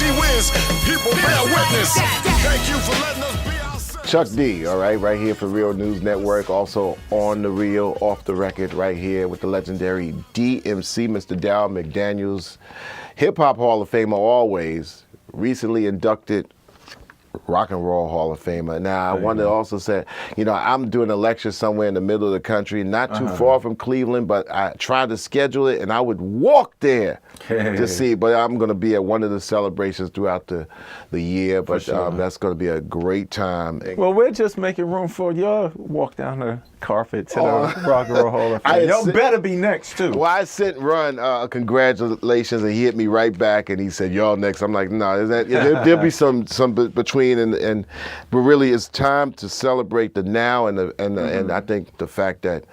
she wins. People bear witness. Thank you for letting us be ourselves. Chuck D, all right here for Real News Network, also on the Real, off the record, right here with the legendary DMC, Mr. Dow McDaniels, Hip Hop Hall of Famer always, recently inducted Rock and Roll Hall of Famer. Now, I wanted to also say, I'm doing a lecture somewhere in the middle of the country, not too far from Cleveland, but I tried to schedule it, and I would walk there to see. But I'm going to be at one of the celebrations throughout the year, but that's going to be a great time. Well, we're just making room for your walk down the carpet to the Rock and Roll Hall of Fame. Y'all better be next, too. Well, I sent Ron congratulations, and he hit me right back, and he said, y'all next. I'm like, no, there'll be some between. But really, it's time to celebrate the now, and I think the fact that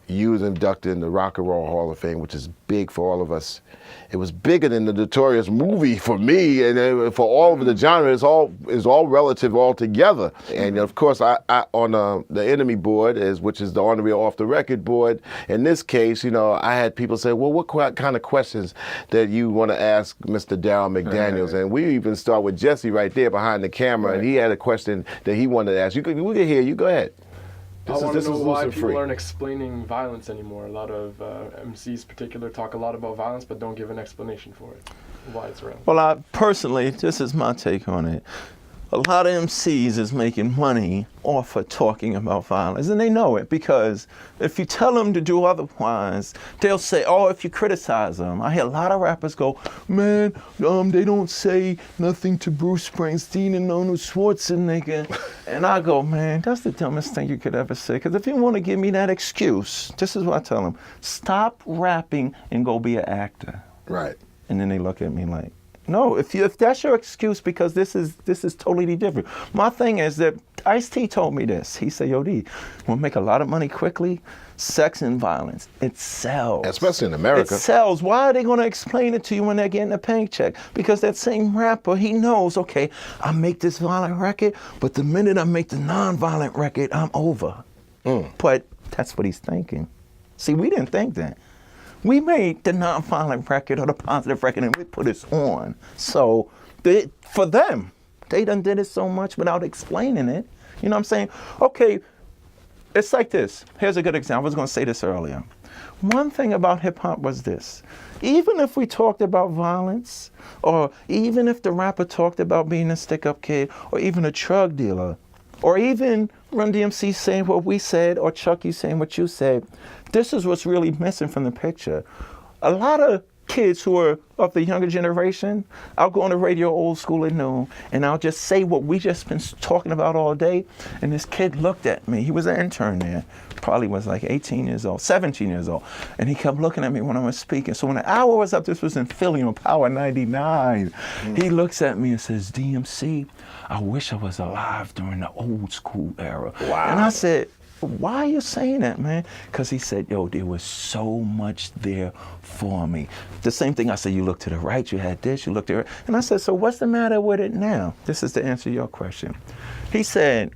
you was inducted in the Rock and Roll Hall of Fame, which is big for all of us. It was bigger than the Notorious movie for me, and for all of the genre. It's all relative altogether. And of course, I on the Enemy board which is the On the Real Off the Record board. In this case, I had people say, well, what kind of questions that you want to ask Mr. Dow McDaniels? And we even start with Jesse right there behind the camera, and he had a question that he wanted to ask. We can hear you. Go ahead. I want to know why people aren't explaining violence anymore. A lot of MCs particular talk a lot about violence, but don't give an explanation for it, why it's around. Well, personally, this is my take on it. A lot of MCs is making money off of talking about violence, and they know it, because if you tell them to do otherwise, they'll say, oh, if you criticize them. I hear a lot of rappers go, man, they don't say nothing to Bruce Springsteen and Arnold Schwarzenegger. And I go, man, that's the dumbest thing you could ever say, because if you want to give me that excuse, this is what I tell them: stop rapping and go be an actor. Right. And then they look at me like, no, if that's your excuse, because this is totally different. My thing is that Ice-T told me this. He said, yo, D, we'll make a lot of money quickly. Sex and violence, it sells. Especially in America. It sells. Why are they going to explain it to you when they're getting a paycheck? Because that same rapper, he knows, okay, I make this violent record, but the minute I make the non-violent record, I'm over. But that's what he's thinking. See, we didn't think that. We made the non-violent record or the positive record, and we put it on. So for them, they done did it so much without explaining it. You know what I'm saying? Okay, it's like this. Here's a good example. I was going to say this earlier. One thing about hip-hop was this. Even if we talked about violence, or even if the rapper talked about being a stick-up kid, or even a drug dealer, or even Run DMC saying what we said, or Chuck, you saying what you said, this is what's really missing from the picture. A lot of kids who are of the younger generation, I'll go on the radio old school at noon, and I'll just say what we just been talking about all day, and this kid looked at me. He was an intern there, probably was like 18 years old, 17 years old, and he kept looking at me when I was speaking. So when the hour was up, this was in Philly on Power 99, he looks at me and says, DMC, I wish I was alive during the old school era. Wow. And I said, why are you saying that, man? Because he said, yo, there was so much there for me. The same thing I said, you look to the right, you had this, you looked there. And I said, so what's the matter with it now? This is to answer your question. He said,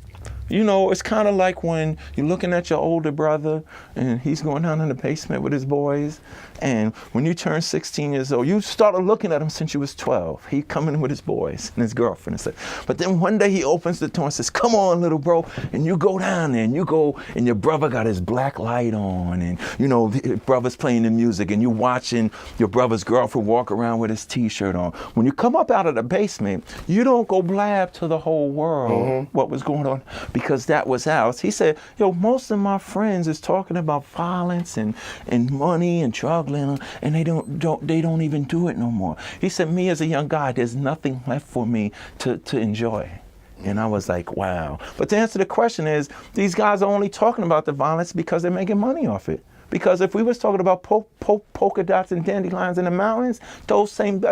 it's kind of like when you're looking at your older brother and he's going down in the basement with his boys, and when you turn 16 years old, you started looking at him since you was 12. He coming with his boys and his girlfriend and stuff. But then one day he opens the door and says, come on, little bro, and you go down there and you go, and your brother got his black light on, and your brother's playing the music, and you watching your brother's girlfriend walk around with his t-shirt on. When you come up out of the basement, you don't go blab to the whole world what was going on, because that was ours. He said, yo, most of my friends is talking about violence and money and drug dealing, and they don't even do it no more. He said, me as a young guy, there's nothing left for me to enjoy. And I was like, wow. But to answer the question is, these guys are only talking about the violence because they're making money off it. Because if we was talking about polka dots and dandelions in the mountains, those same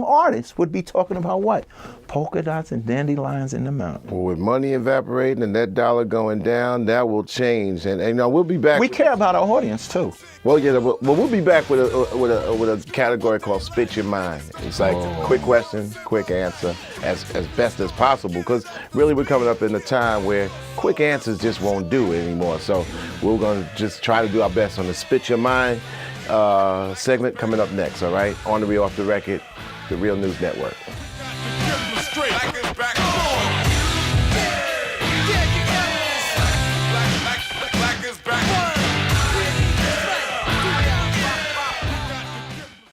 artists would be talking about what? Polka dots and dandelions in the mountains. Well, with money evaporating and that dollar going down, that will change. And we'll be back. We care about our audience too. Well, yeah. Well, we'll be back with a category called Spit Your Mind. It's like quick question, quick answer, as best as possible. Because really, we're coming up in a time where quick answers just won't do it anymore. So we're gonna just try to do our best on the Spit Your Mind segment coming up next. All right, on the Real, off the record. The Real News Network.